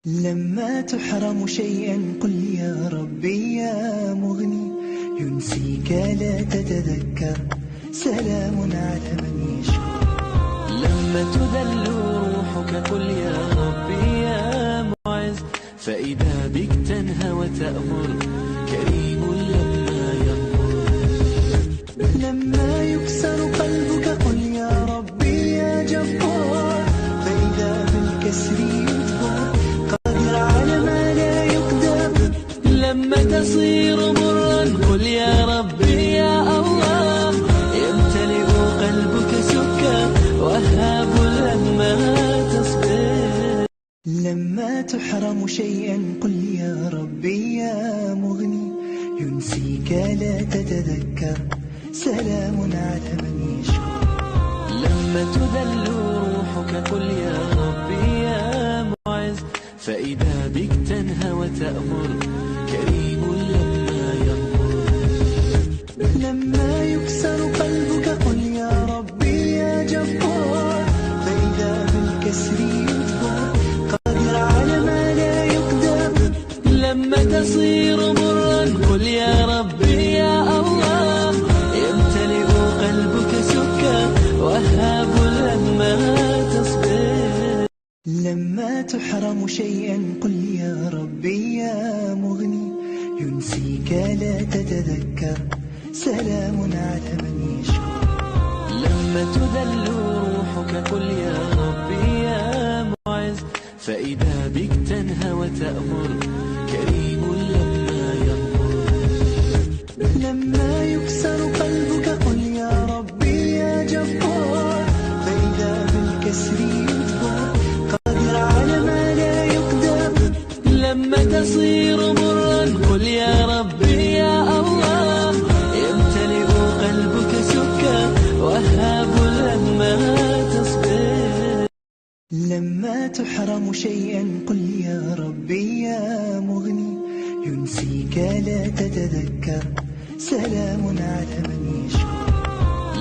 لما تحرم شيئا قل يا ربي يا مغني، ينسيك لا تتذكر، سلام على من يشكر. لما تذل روحك قل يا ربي يا معز، فإذا بك تنهى وتأمر، كريم لما يغفر. لما يكسر قلبك قل يا ربي يا جبار، فإذا بالكسر يجبر، قادر على ما لا يقدر. لما تصير مرا قل يا ربي يا الله، يمتلئ قلبك سكا، وهاب لما تصبر. لما تحرم شيئا قل يا ربي يا مغني، ينسيك لا تتذكر، سلام على من يشكر. لما تذل روحك قل يا ربي يا معز، فإذا بك تنهى وتأمر، كريم لما يغفر. لما يكسر قلبك قل يا ربي يا جبار، فإذا بالكسر يجبر، قادر على ما لا يقدر. لما تصير مرا قل يا ربي يا الله، يمتلئ قلبك سكا، وهاب لما تصبر. لما تحرم شيئا قل يا ربي يا مغني، ينسيك لا تتذكر، سلام على من يشكر. لما تذل روحك قل يا ربي يا معز، فإذا بك تنهى وتأمر، كريم لما يغفر. لما يكسر قلبك قل يا ربي يا جبار، فإذا بالكسر يجبر، قادر على ما لا يقدر. لما تصير مرا قل يا ربي يا الله، يمتلئ قلبك سكا، وهاب لما تصبر. لما تحرم شيئا قل يا ربي يا مغني، ينسيك لا تتذكر، سلام على من يشكر.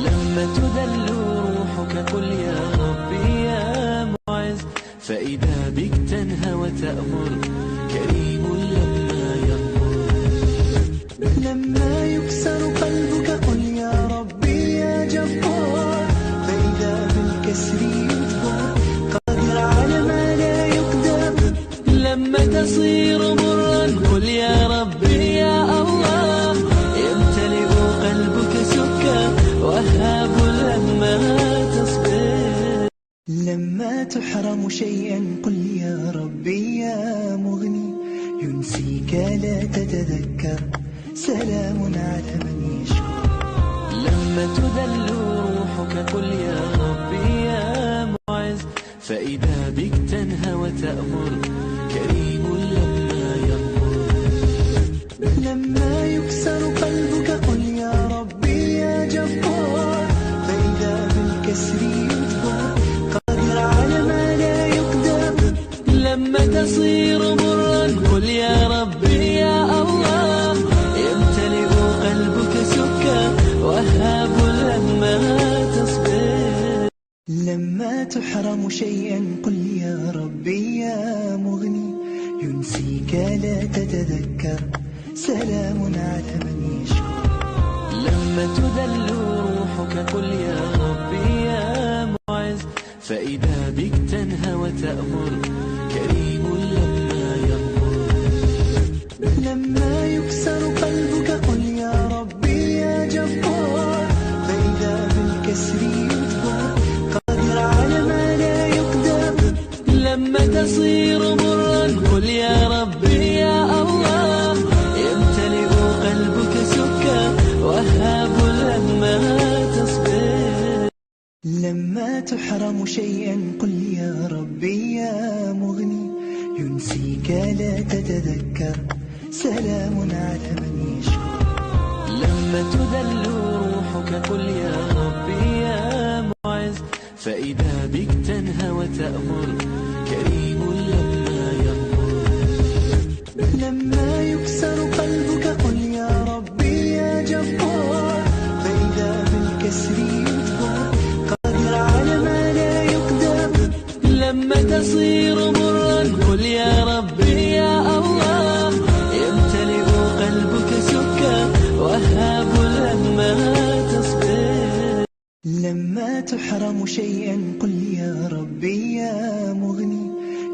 لما تذل روحك قل يا ربي يا معز، فإذا بك تنهى وتأمر، كريم لما يغفر. لما يكسر قلبك قل يا ربي يا جبار، فإذا بالكسر يجبر، قادر على ما لا يقدر. لما تصير مرا قل يا ربي يا الله، يمتلئ قلبك سكا، وهاب لما تصبر. لما تحرم شيئا قل يا ربي يا مغني، ينسيك لا تتذكر، سلام على من يشكر. لما تذل روحك قل يا ربي يا معز، فإذا بك تنهى وتأمر، كريم لما يغفر. لما يكسر قلبك قل يا ربي يا جبار، فإذا بالكسر يجبر، قادر على ما لا يقدر. لما تصير مرا قل يا ربي يا الله، يمتلئ قلبك سكا، وهاب لما تصبر. لما تحرم شيئا قل يا ربي يا مغني، ينسيك لا تتذكر، سلام على من يشكر. لما تذل روحك قل يا ربي يا معز، فإذا بك تنهى وتأمر، كريم لما يغفر. لما يكسر قلبك قل يا ربي يا جبار، فإذا بالكسر يجبر، قادر على ما لا يقدر. لما تصير مرا قل يا ربي يا الله، يمتلئ قلبك سكا، وهاب لما تصبر. لما تحرم شيئا قل يا ربي يا مغني، ينسيك لا تتذكر، سلام على من يشكر. لما تذل روحك قل يا ربي يا معز، فإذا بك تنهى وتأمر، كريم لما يغفر. لما يكسر قلبك قل يا ربي يا جبار، فإذا بالكسر يجبر، قادر على ما لا يقدر. لما تصير مرا قل يا ربي ربي يا الله يمتلئ قلبك سكا وهاب لما تصبر. لما تحرم شيئا قل يا ربي يا مغني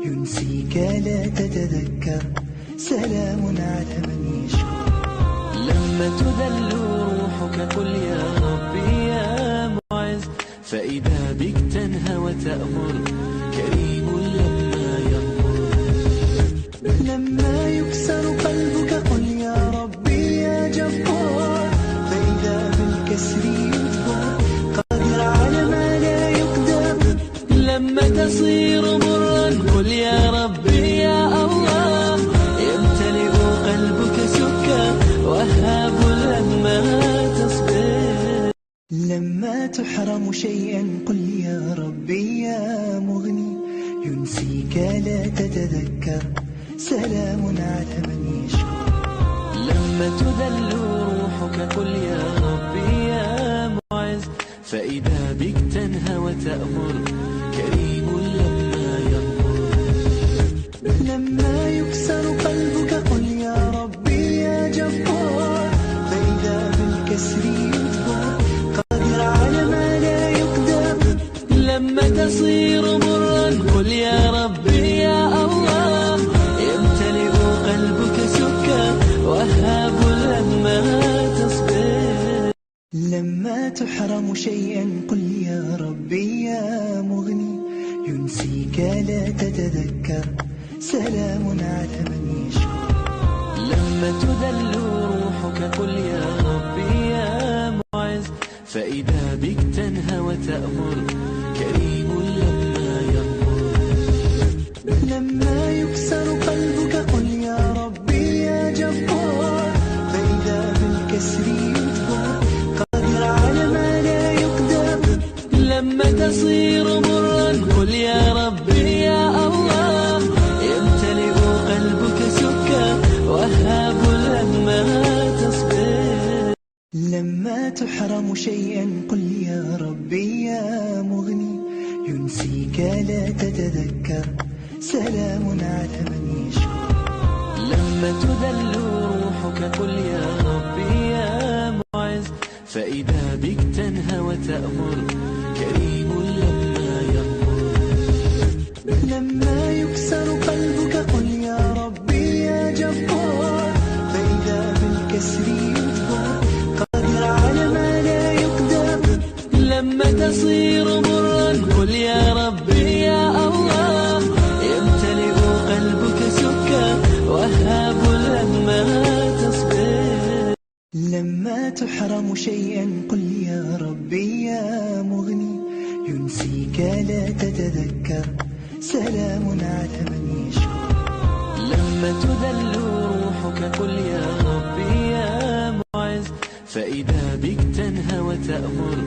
ينسيك لا تتذكر سلام على من يشكر. لما تذل روحك قل يا ربي يا معز فإذا بك تنهى وتأمر كريم لما يغفر. لما يكسر قلبك قل يا ربي يا جبار فإذا بالكسر يجبر قادر على ما لا يقدر. لما تصير مرا قل يا ربي يا الله يمتلئ قلبك سكا وهاب لما تصبر. لما تحرم شيئا قل يا ربي يا مغني ينسيك لا تتذكر سلام على من يشكر. لما تذل روحك قل يا ربي يا معز فإذا بك تنهى وتأمر كريم لما يغفر. لما يكسر قلبك قل يا ربي يا جبار فإذا بالكسر يجبر قادر على ما لا يقدر. لما تصير مرا قل يا ربي يا الله يمتلئ قلبك سكا وهاب لما تصبر. لما تحرم شيئا قل يا ربي يا مغني ينسيك لا تتذكر سلام على من يشكر. لما تذل روحك قل يا ربي يا معز فإذا بك تنهى وتأمر كريم لما يغفر. لما يكسر قلبك قل يا ربي يا جبار فإذا بالكسر يجبر قادر على ما لا يقدر. لما تصير مرا قل يا ربي يا الله يمتلئ قلبك سكا وهاب لما تصبر. لما تحرم شيئا قل يا ربي يا مغني ينسيك لا تتذكر سلام على من يشكر. لما تذل روحك قل يا ربي يا معز فإذا بك تنهى وتأمر كريم لما يغفر. لما يكسر قلبك قل يا ربي يا جبار فإذا بالكسر يجبر قادر على ما لا يقدر. لما تصير مرا قل يا ربي يا الله يمتلئ قلبك سكا وهاب لما تصبر. لما تحرم شيئا قل يا ربي يا مغني ينسيك لا تتذكر سلام على من يشكر. لما تذل روحك قل يا ربي يا معز فإذا بك تنهى وتأمر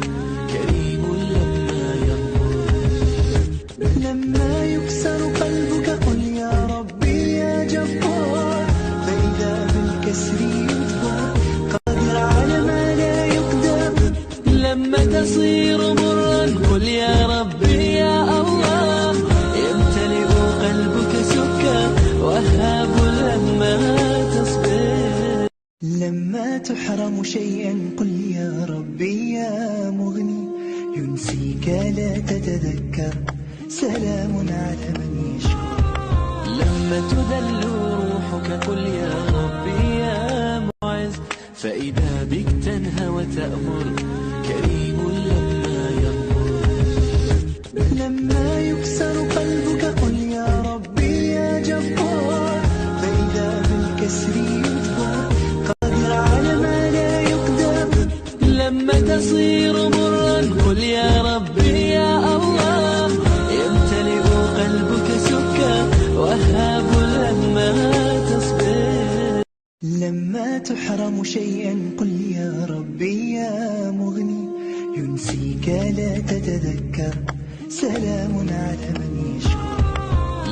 كريم لما يغفر. لما يكسر قلبك قل يا ربي يا جبار فإذا بالكسر يجبر قادر على ما لا يقدر. لما تصير مرا قل يا ربي يا الله يمتلئ قلبك سكا وهاب لما تصبر. لما تحرم شيئا قل يا ربي يا مغني ينسيك لا تتذكر سلام على من يشكر. لما تذل روحك قل يا ربي يا معز فإذا بك تنهى وتأمر كريم لما يغفر. لما يكسر قلبك قل يا ربي يا جبار فإذا بالكسر يجبر قادر على ما لا يقدر. لما تصير مرا قل يا ربي يا الله يمتلئ قلبك سكا وهاب لما تصبر. لما تحرم شيئا قل يا ربي يا مغني ينسيك لا تتذكر سلام على من يشكر.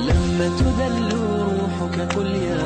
لما تذل روحك قل يا